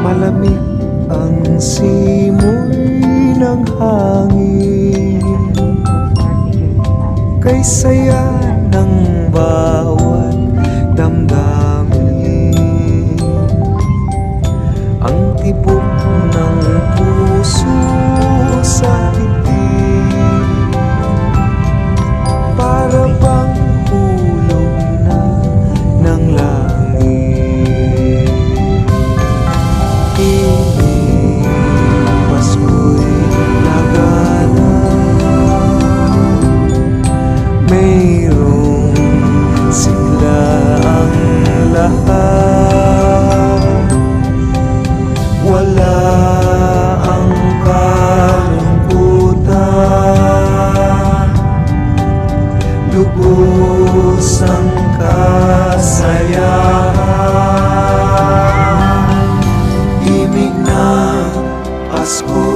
Malamig ang simoy ng hangin, kay saya ng bawat damdamin. Ang tibok ng puso sa dibdib, para bang hulog na ng langit. Ining Pasko'y lagana, mayroong sigla ang lahat. Wala ang kalungkutan, lubos ang kasayahan. Himig na Pasko.